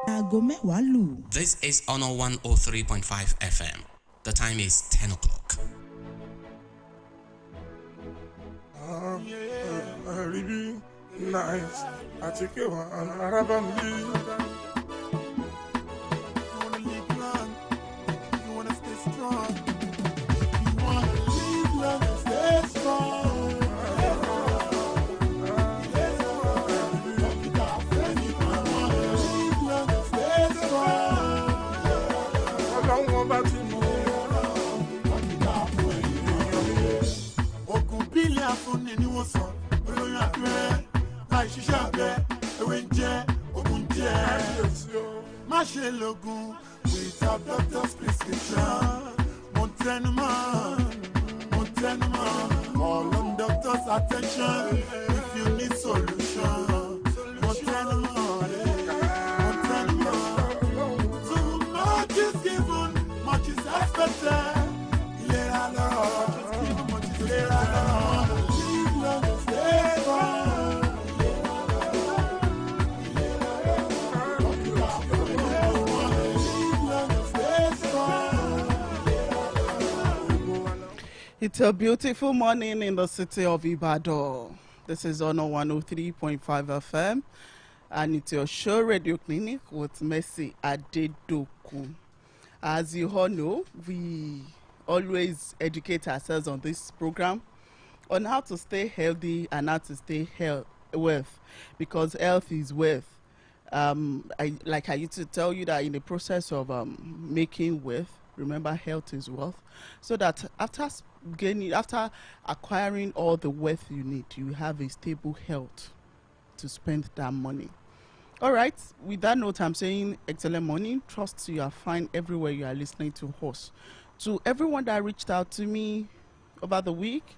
This is Honor 103.5 FM. The time is 10 o'clock. Really nice. I take you on Arabian. You wanna live long, you wanna stay strong. You wanna live long and stay strong. Fún ni wòsàn olóyún abẹ́rẹ́ láì ṣiṣẹ́ abẹ́ ewé ń jẹ́ ogun jẹ́ má ṣe lògùn without doctor's prescription mo tẹnumọ́ call on doctor's attention if you need solution mo tẹnumọ́ too much is given much is expected ìlera lọ́rọ̀ just give much is ìlera lọ́rọ̀. It's a beautiful morning in the city of Ibadan. This is Honor 103.5 FM, and it's your show Radio Clinic with Mercy Adedokun. As you all know, we always educate ourselves on this program on how to stay healthy and how to stay wealth, because health is wealth. I used to tell you that in the process of making wealth, remember health is wealth, so that after acquiring all the wealth you need, you have a stable health to spend that money. All right, with that note, I'm saying excellent morning. Trust you are fine everywhere you are listening to us. To everyone that reached out to me over the week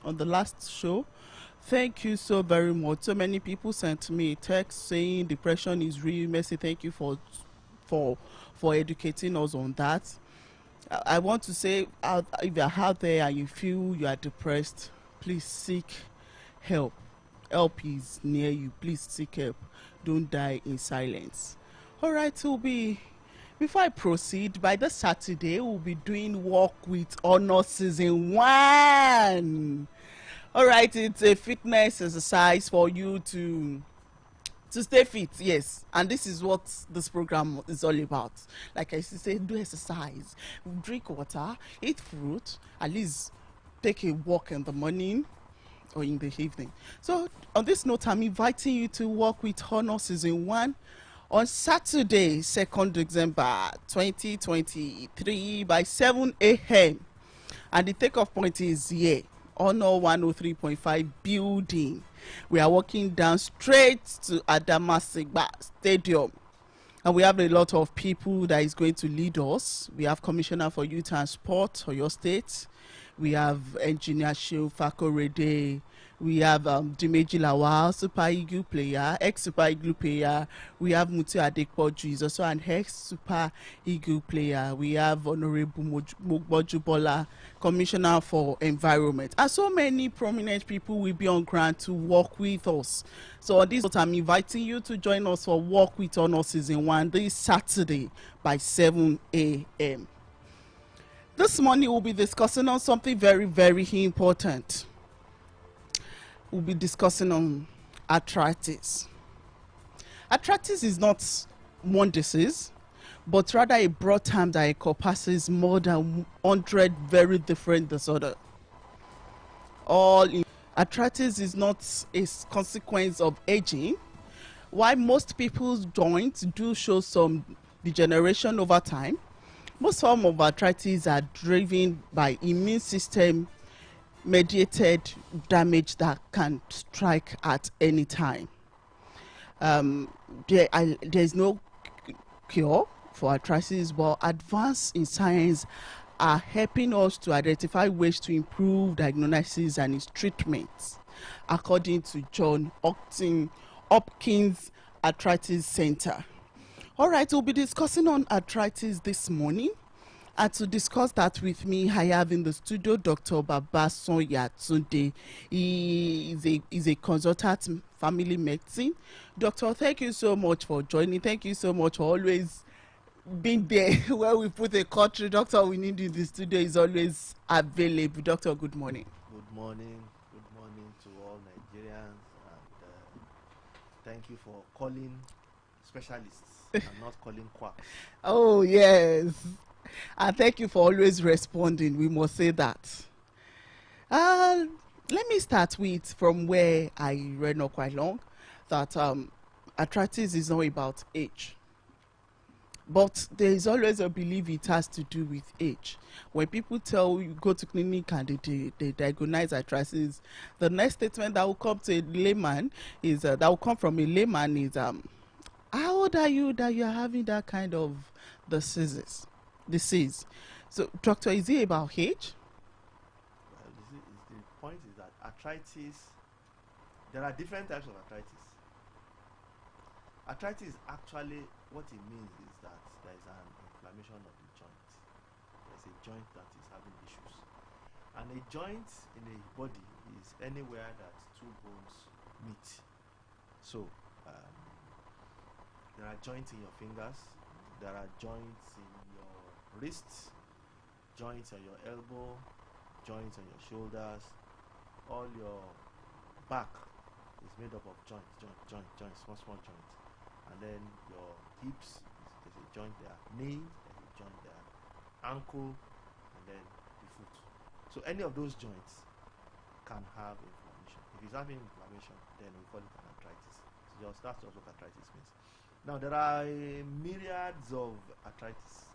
on the last show, thank you so very much. So many people sent me a text saying depression is real. Mercy, thank you for educating us on that. I want to say, if you're out there and you feel you are depressed, please seek help. Help is near you. Please seek help. Don't die in silence. All right, before I proceed, by this Saturday, we'll be doing Walk with Honor Season 1. All right, it's a fitness exercise for you to stay fit, yes. And this is what this program is all about. Like I say, do exercise, drink water, eat fruit, at least take a walk in the morning or in the evening. So on this note, I'm inviting you to Walk with Honor Season 1 on Saturday, 2nd December 2023 by 7 a.m. And the takeoff point is here, Honor 103.5 building. We are walking down straight to Adamasingba Stadium. And we have a lot of people that is going to lead us. We have Commissioner for Youth and Sport for your state. We have Engineer Shehu Fakorede. We have Dimeji Lawal, Super Eagle player, ex-Super Eagle player. We have Muti Adekpoju, is also an ex-Super Eagle player. We have Honorable Mogbojubola, Commissioner for Environment. And so many prominent people will be on ground to work with us. So on this note, I'm inviting you to join us for Walk with Honor Season 1 this Saturday by 7 a.m. This morning we'll be discussing on something very, very important. We'll be discussing on arthritis. Arthritis is not one disease, but rather a broad term that encompasses more than 100 very different disorders. Arthritis is not a consequence of aging. While most people's joints do show some degeneration over time, most forms of arthritis are driven by immune system mediated damage that can strike at any time. There is no cure for arthritis, but advances in science are helping us to identify ways to improve diagnosis and its treatment, according to John Hopkins Arthritis Center. All right, we'll be discussing on arthritis this morning. And to discuss that with me, I have in the studio Dr. Babason Yatunde. He is a consultant in family medicine. Doctor, thank you so much for joining. Thank you so much for always being there where we put a country. Doctor, we need you in the studio is always available. Doctor, good morning. Good morning. Good morning to all Nigerians, and thank you for calling specialists and not calling quacks. Oh, yes. And thank you for always responding. We must say that. Uh, Let me start with from where I read not quite long that arthritis is not about age. But there is always a belief it has to do with age. When people tell you go to clinic and they diagnose arthritis, the next statement that will come to a layman is that will come from a layman is how old are you that you are having that kind of disease? So, doctor, is it about age? Well, the point is that arthritis, there are different types of arthritis. Arthritis actually, what it means is that there is an inflammation of the joint. There's a joint that is having issues. And a joint in a body is anywhere that two bones meet. So, there are joints in your fingers, there are joints in your wrists, joints on your elbow, joints on your shoulders. All your back is made up of joints, small joints. And then your hips, there's a joint there, knee, there's a joint there, ankle, and then the foot. So any of those joints can have inflammation. If it's having inflammation, then we call it an arthritis. So that's just what arthritis means. Now there are myriads of arthritis.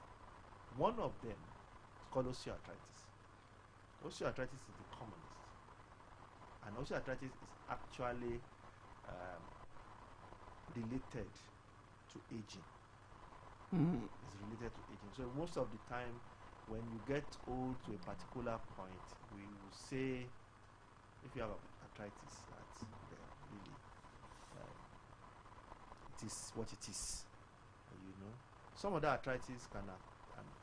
One of them is called osteoarthritis. Osteoarthritis is the commonest, and osteoarthritis is actually related to aging. It's related to aging. So most of the time, when you get old to a particular point, we will say, if you have arthritis, that really it is what it is. You know, some of the arthritis can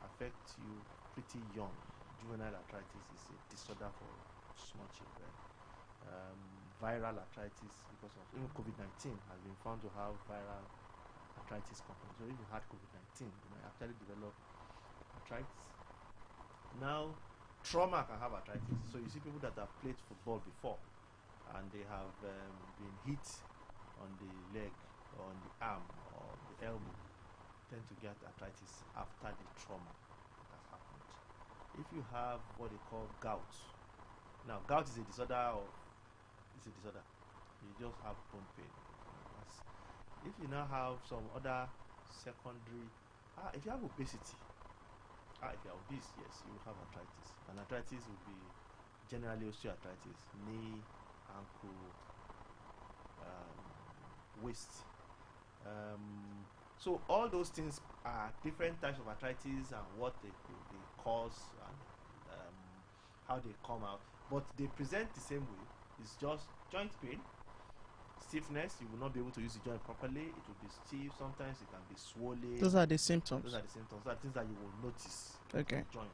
affect you pretty young. Juvenile arthritis is a disorder for small children. Viral arthritis, because of even COVID-19 has been found to have viral arthritis components. So if you had COVID-19, you might actually develop arthritis. Now, trauma can have arthritis. So you see people that have played football before and they have been hit on the leg or on the arm or the elbow, tend to get arthritis after the trauma that has happened. If you have what they call gout, now gout is a disorder. You just have bone pain. If you now have some other secondary, if you have obesity, if you are obese, yes, you will have arthritis. And arthritis will be generally osteoarthritis, knee, ankle, waist. So all those things are different types of arthritis and what they cause and how they come out, but they present the same way. It's just joint pain, stiffness. You will not be able to use the joint properly. It will be stiff. Sometimes it can be swollen. Those are the symptoms. Those are things that you will notice. Okay. The joint.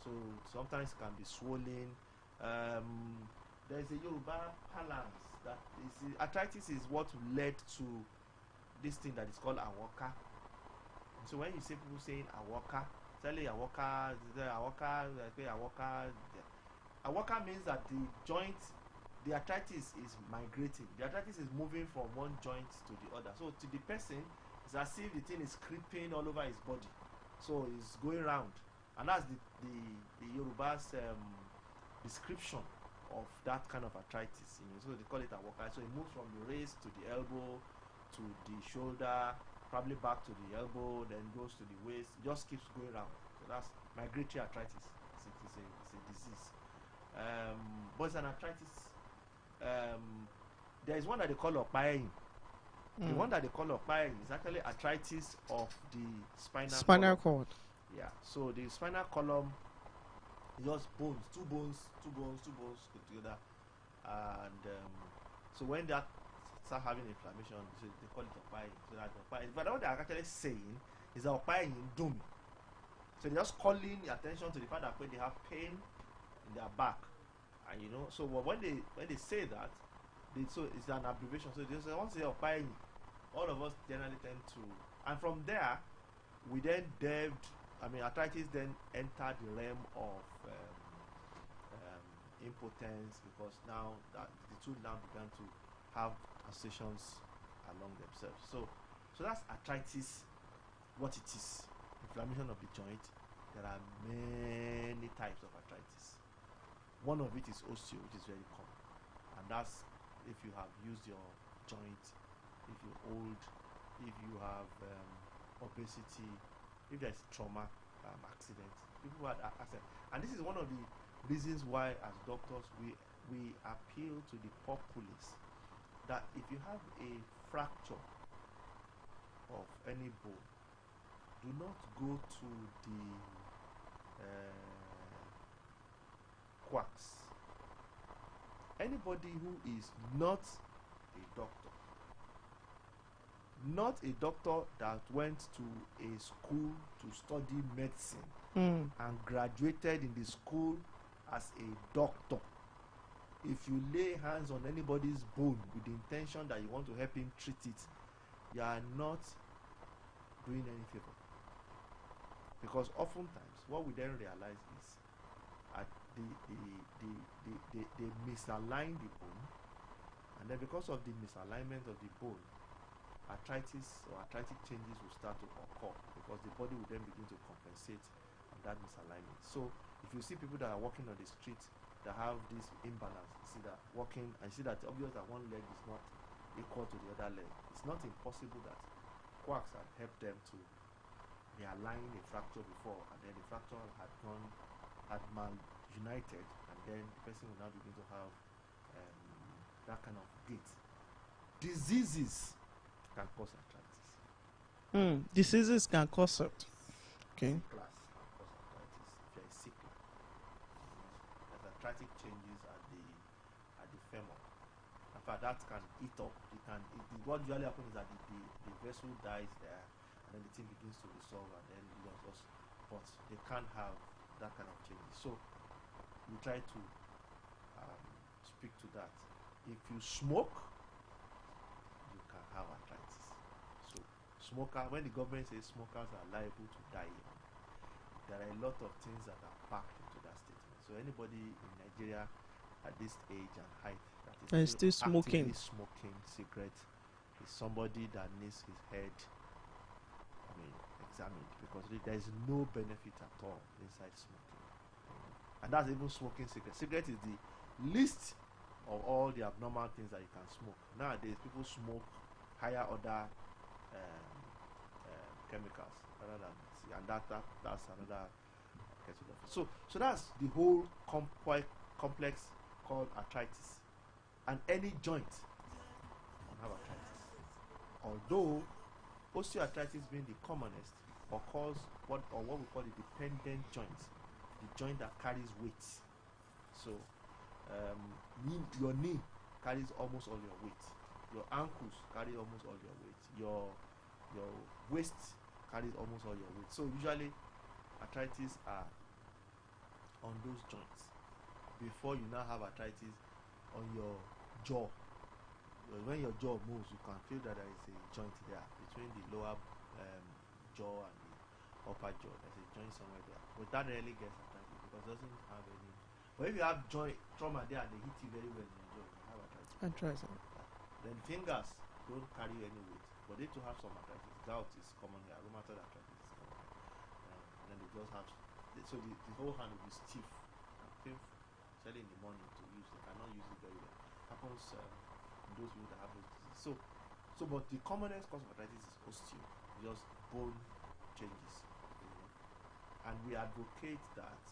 So sometimes it can be swollen. There is a Yoruba parlance that arthritis is what led to this thing that is called awoka. So when you see people saying awoka, awoka means that the joint, the arthritis is migrating. The arthritis is moving from one joint to the other. So to the person, it's as if the thing is creeping all over his body. So it's going round, and that's the Yoruba's description of that kind of arthritis. So they call it awoka. So it moves from the wrist to the elbow, to the shoulder, probably back to the elbow, then goes to the waist. It just keeps going round. So that's migratory arthritis. It's a disease. But it's an arthritis. There is one that they call opayin. The one that they call opayin is actually arthritis of the spinal cord. Yeah. So the spinal column is just bones, two bones put together, and so when that start having inflammation, so they call it opayin. So that's opayin. But what they are actually saying is that opayin dumi. So they're just calling attention to the fact that when they have pain in their back, and you know, so when they say that, so it's an abbreviation. So they say once they are buying, all of us generally tend to, and from there, we then delved. I mean, arthritis then entered the realm of impotence, because now that the two now began to have associations along themselves. So that's arthritis, what it is. Inflammation of the joint. There are many types of arthritis. One of it is osteo, which is very common, and that's if you have used your joint, if you're old, if you have obesity, if there's trauma, accident, people who had accident. And this is one of the reasons why, as doctors, we appeal to the populace that if you have a fracture of any bone, do not go to the quacks. Anybody who is not a doctor that went to a school to study medicine and graduated in the school as a doctor, if you lay hands on anybody's bone with the intention that you want to help him treat it, you are not doing any favor. Because oftentimes what we then realize is they misalign the bone, and then because of the misalignment of the bone, arthritis or arthritic changes will start to occur, because the body will then begin to compensate on that misalignment. So if you see people that are walking on the street that have this imbalance, you see that walking, and you see that it's obvious that one leg is not equal to the other leg, it's not impossible that quacks had helped them to realign a fracture before, and then the fracture had united, and then the person will now begin to have that kind of gait. Diseases can cause arthritis. Diseases can cause it. Okay. Class can cause arthritis. If you're a sickler, there's arthritic changes at the femur. In fact, that can eat up. What usually happens is that the vessel dies there, and then the thing begins to resolve, and then but they can't have that kind of changes. So we try to speak to that. If you smoke, you can have arthritis. So when the government says smokers are liable to die young, there are a lot of things that are packed into that statement. So anybody in Nigeria at this age and height that is still smoking cigarette is somebody that needs his head examined, because there is no benefit at all inside smoking. And that's even smoking cigarette. Cigarette is the least of all the abnormal things that you can smoke. Nowadays, people smoke higher order chemicals rather than, and that's another kettle of fish. So that's the whole complex called arthritis, and any joint can have arthritis. Although osteoarthritis being the commonest occurs what we call the dependent joint, the joint that carries weight. So your knee carries almost all your weight, your ankles carry almost all your weight, your waist carries almost all your weight. So usually arthritis are on those joints, before you now have arthritis on your jaw. When your jaw moves, you can feel that there is a joint there between the lower jaw and the upper jaw. There's a joint somewhere there, but that rarely gets arthritis because it doesn't have any. But if you have joint trauma there and they hit you very well in your jaw, you have arthritis. Then fingers don't carry any weight, but they too have some arthritis. Gout is common here. Rheumatoid arthritis is common. And then they just have, so the whole hand will be stiff and painful, especially in the morning to use. They cannot use it very well. Happens in those people that have those diseases. So but the commonest cause of arthritis is osteo, just bone changes. And we advocate that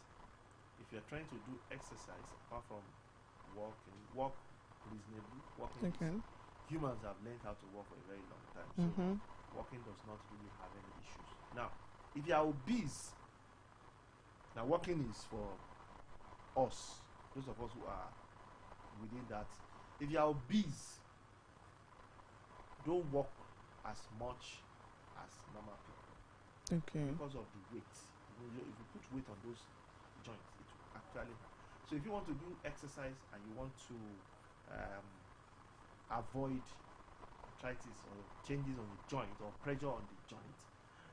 if you're trying to do exercise apart from walking, walk reasonably. Walking humans have learned how to walk for a very long time, so walking does not really have any issues. Now, if you are obese, now walking is for us, those of us who are within that. If you are obese, don't walk as much as normal people. Okay. Because of the weight. If you put weight on those joints, it will actually hurt. So if you want to do exercise and you want to avoid arthritis or changes on the joint or pressure on the joint,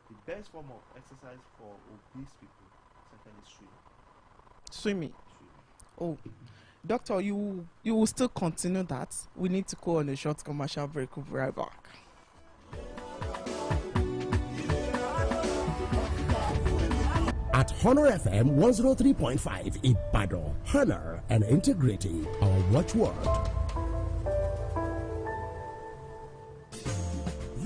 the best form of exercise for obese people is actually Swimming. swimming. Oh, doctor, you will still continue that. We need to go on a short commercial break. We'll be right back. At Honor FM 103.5 Ibadan, honor and integrity, our watchword.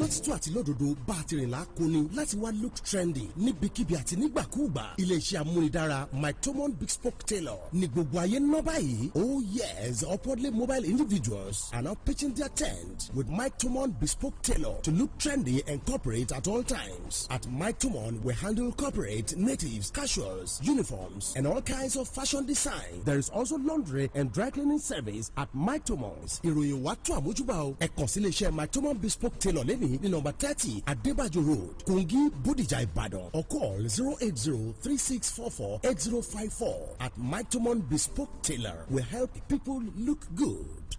lótìtọ́ àti lódodo bá a ti rìn lákòóní láti wá look trendy níbikíbi àti nígbàkúùgbà iléeṣẹ́ amúnidára Mike Tomon Bespoke Tailor ní gbogbo ayé ń ná báyìí. Oh yes, upwardly mobile individuals are now pitching their tent with Mike Tomon Bespoke Tailor to look trendy and corporate at all times. At Mike Tomon, we handle corporate, natives, casuals, uniforms, and all kinds of fashion design. There is also laundry and dry cleaning service at Mike Tomon's. Ìròyìn wa tó àmójúbà o. Ẹ kàn sí iléeṣẹ́ Mike Tomon Bespoke Tailor lẹ́ni ní number 30 Adebajo Road, Kogi, Bodija, Ibadan, or call 080-3644-8054. At Mike Tomon Bespoke Tailor, we help people look good.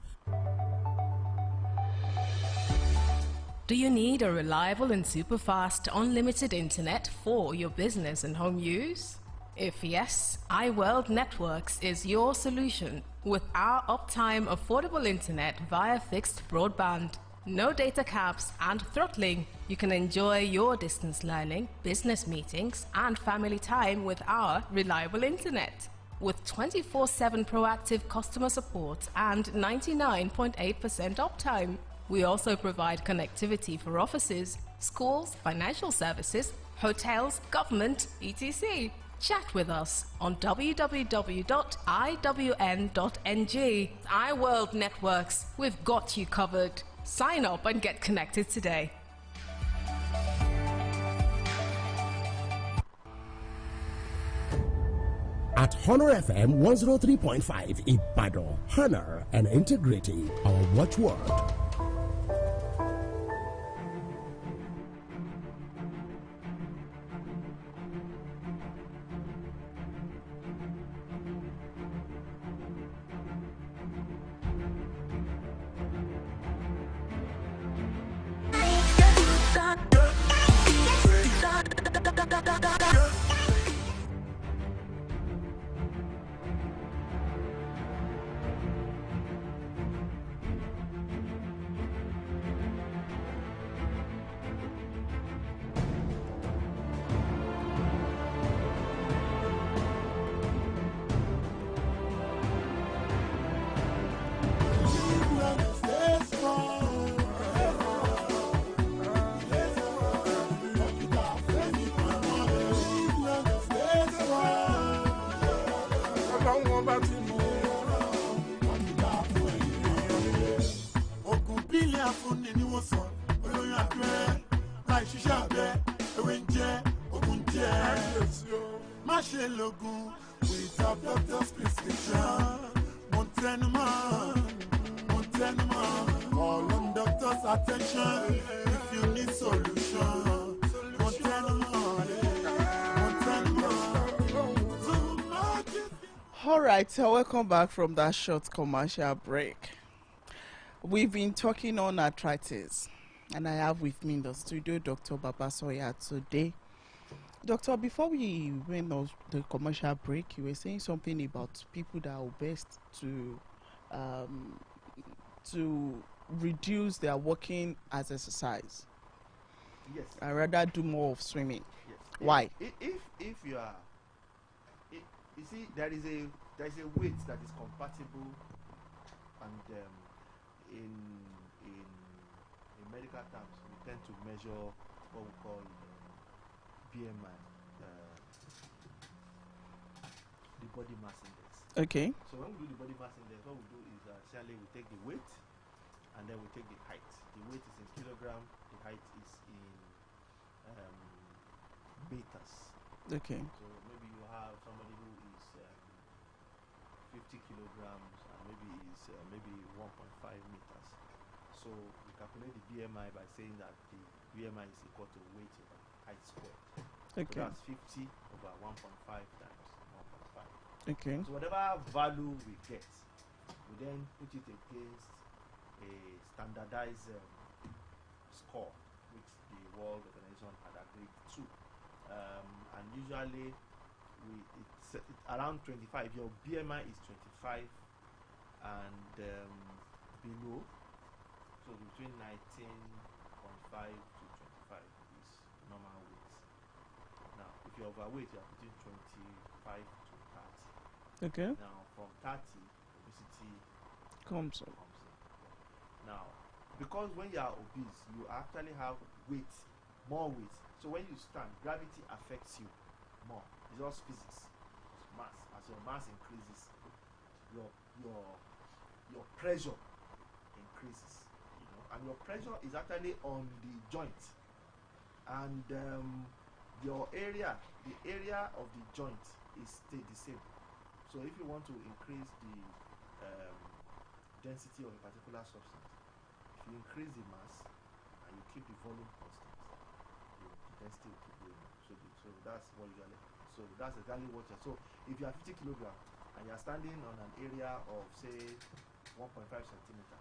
Do you need a reliable and super fast unlimited internet for your business and home use? If yes, iWorld Networks is your solution with our uptime affordable internet via fixed broadband. No data caps and throttling. You can enjoy your distance learning, business meetings, and family time with our reliable internet. With 24/7 proactive customer support and 99.8% uptime. We also provide connectivity for offices, schools, financial services, hotels, government, etc. Chat with us on www.iwn.ng. iWorld Networks, we've got you covered. Sign up and get connected today. At Honor FM 103.5 Ibadan, honor and integrity, our watchword. Without doctor's prescription, call on doctor's attention if you need solution. All right, so welcome back from that short commercial break. We've been talking on arthritis, and I have with me in the studio Dr. Babasoya today. Doctor, before we went on the commercial break, you were saying something about people that are obese to reduce their walking as exercise. Yes. I rather do more of swimming. Yes. Why? If you are, you see, there is a weight that is compatible, and in medical terms, we tend to measure what we call BMI, the body mass index. Okay. So when we do the body mass index, what we do is essentially we take the weight and then we take the height. The weight is in kilogram, the height is in meters. Okay. So maybe you have somebody who is 50 kilograms and maybe is maybe 1.5 meters. So we calculate the BMI by saying that the BMI is equal to weight over height squared. Okay. So that's 50 over 1.5 times 1.5. Okay. So whatever value we get, we then put it against a standardized score which the World Organization had agreed to. And usually it's around 25. Your BMI is 25 and below, so between 19.5 to 25 is normal weight. Now if you're overweight, you're between 25 to 30. Okay. Now from 30, obesity Comes up. comes in. Now because when you are obese, you actually have weight, more weight. So when you stand, gravity affects you more. It's just physics. It's mass. As your mass increases, your your pressure increases. You know, and your pressure is actually on the joint, and your area, the area of the joint is stay the same. So if you want to increase the density of a particular substance, if you increase the mass and you keep the volume constant, the density will keep going up. So that's what usually happens. So that's exactly what you're. So if you are 50 kilograms and you are standing on an area of say 1.5 centimeter,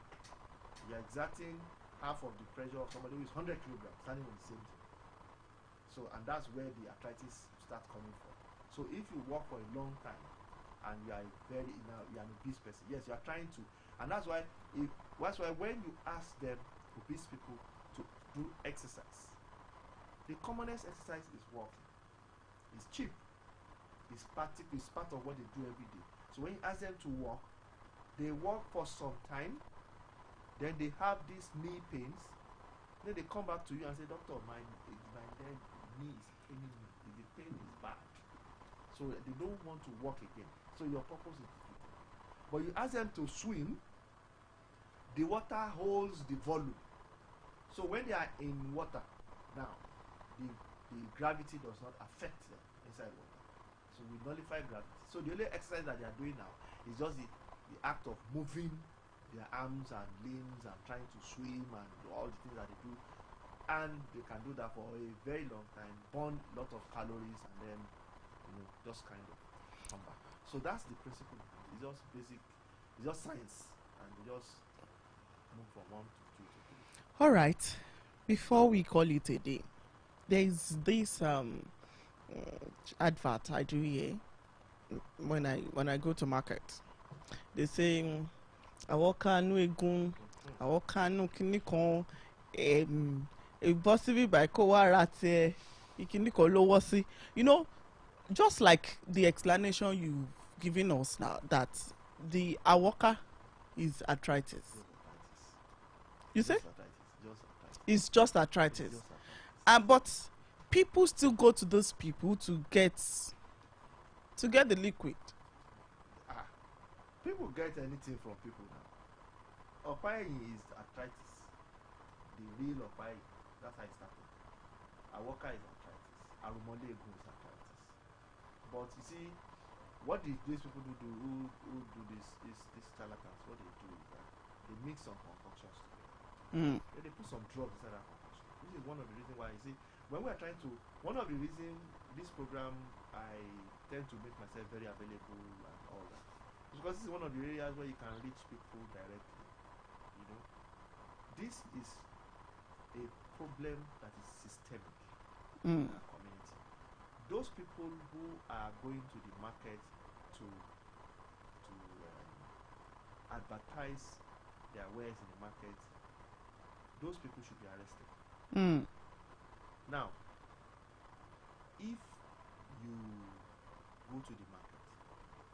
you are exerting half of the pressure of somebody who is 100 kilograms standing on the same thing. So and that's where the arthritis starts coming from. So if you walk for a long time and you are you are an obese person, yes, you are trying to, and that's why when you ask them, obese people, to do exercise, the commonest exercise is walking. It's cheap. It's part of what they do every day. So when you ask them to walk, they walk for some time, then they have these knee pains, then they come back to you and say, doctor, my knee is paining me. The pain is bad. So they don't want to walk again. So your purpose is defeated. But you ask them to swim, the water holds the volume. So when they are in water, now the gravity does not affect them inside water. So we nullify gravity. So the only exercise that they are doing now is just the act of moving their arms and limbs and trying to swim and all the things that they do. And they can do that for a very long time, burn a lot of calories, and then just kind of come back. So that's the principle. It's just basic. It's just science, and we just move from one to two to three. All right. Before we call it a day, there is this advert I do here when I go to market. They say awokanu egun, awokanu kinikon possibly by kowarate ikiniko lowosi. Just like the explanation you've given us now, that the awoka is arthritis. You say? It's just arthritis. But people still go to those people to get the liquid. People get anything from people now. Opayi is arthritis. The real Opayi. That's how it started. Awoka is arthritis. Arumolegu is arthritis. But you see, what these people do who do this charlatans, what they do is that they mix some concoctions together. Then they put some drugs inside that concoction. This is one of the reasons why, you see, when we are trying to, one of the reasons this program, I tend to make myself very available and all that, is because this is one of the areas where you can reach people directly. This is a problem that is systemic in our community. Those people who are going to the market to advertise their wares in the market, those people should be arrested. Now, if you go to the market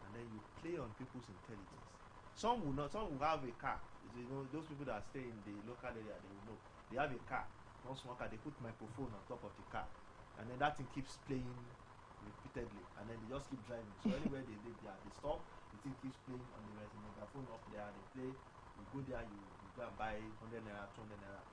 and then you play on people's intelligence, some will have a car. Those people that stay in the local area, they will know. They have a car, one small car, they put microphone on top of the car, and then that thing keeps playing repeatedly, and then they just keep driving. So anywhere they stop, the thing keeps playing on the microphone up there, they play. You go there, you go and buy 100 naira, 200 naira,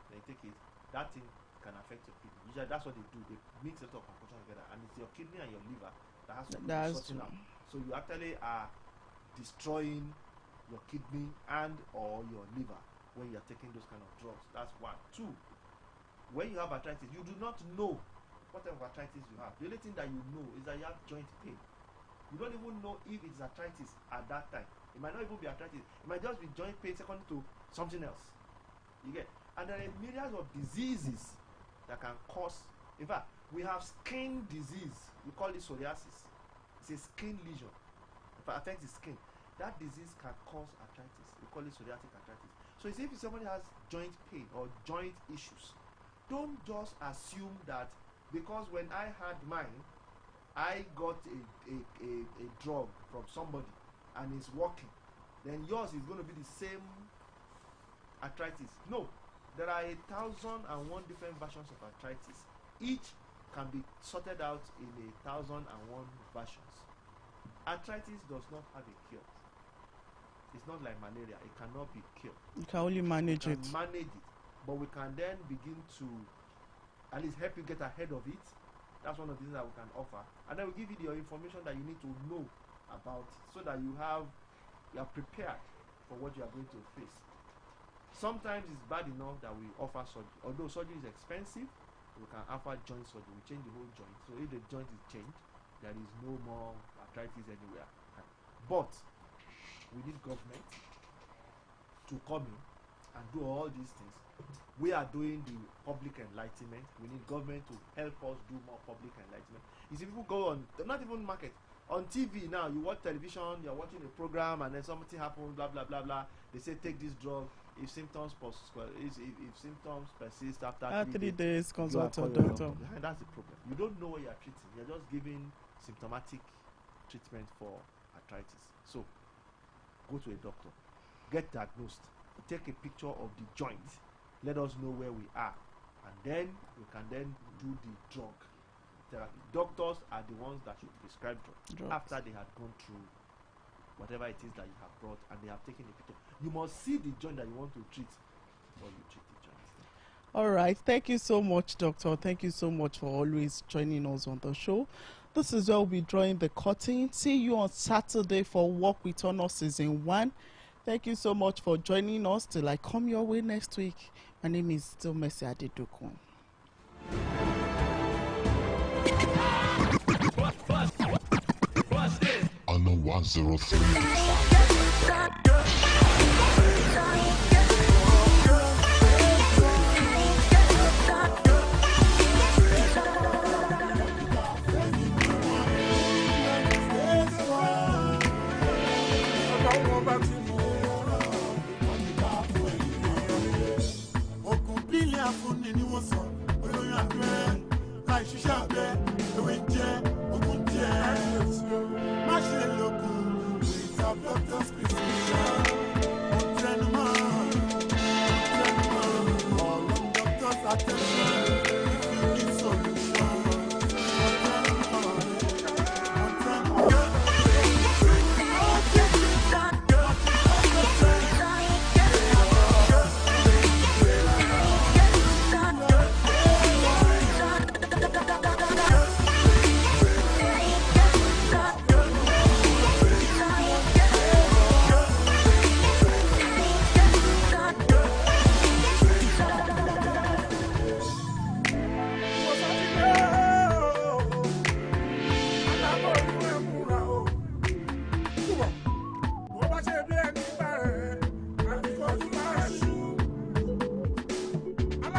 then you take it. That thing can affect your kidney. Usually that's what they do. They mix a lot of concoction together, and it's your kidney and your liver that has to be sorting out. So you actually are destroying your kidney and or your liver when you are taking those kind of drugs. That's one. Two, when you have arthritis, you do not know what type of arthritis you have. The only thing that you know is that you have joint pain. You don't even know if it's arthritis at that time. It might not even be arthritis. It might just be joint pain second to something else. You get? And there are myriads of diseases that can cause. In fact, we have skin disease. We call it psoriasis. It's a skin lesion. If it affects the skin, that disease can cause arthritis. We call it psoriatic arthritis. So if somebody has joint pain or joint issues, don't just assume that because when I had mine, I got a drug from somebody and it's working, then yours is going to be the same arthritis. No, there are 1,001 different versions of arthritis. Each can be sorted out in 1,001 versions. Arthritis does not have a cure. It's not like malaria. It cannot be cured. You can only manage it. Manage it, but we can then begin to at least help you get ahead of it. That's one of the things that we can offer, and then we give you the information that you need to know about it, so that you are prepared for what you are going to face. Sometimes it's bad enough that we offer surgery. Although surgery is expensive, we can offer joint surgery. We change the whole joint. So if the joint is changed, there is no more arthritis anywhere. But we need government to come in and do all these things. We are doing the public enlightenment. We need government to help us do more public enlightenment. You see, people go on, not even market, on TV now. You watch television, you're watching a program, and then something happens, blah blah blah blah. They say take this drug. If symptoms if symptoms persist after 3 days, consult a doctor. That's the problem. You don't know what you are treating. You're just giving symptomatic treatment for arthritis. So go to a doctor, get diagnosed, take a picture of the joint, let us know where we are, and then we can then do the drug therapy. Doctors are the ones that should prescribe drugs after they have gone through whatever it is that you have brought and they have taken a picture. You must see the joint that you want to treat before you treat the joint. All right. Thank you so much, Doctor. Thank you so much for always joining us on the show. This is where we'll be drawing the curtain. See you on Saturday for Walk With Honor Season 1. Thank you so much for joining us. Till I come your way next week. My name is still Mercy Adedokun. On the 103.5. Ogun bílẹ̀ afúnni ni wọ́n sọ olóyún àgbẹ̀ láì ṣiṣẹ́ àgbẹ̀.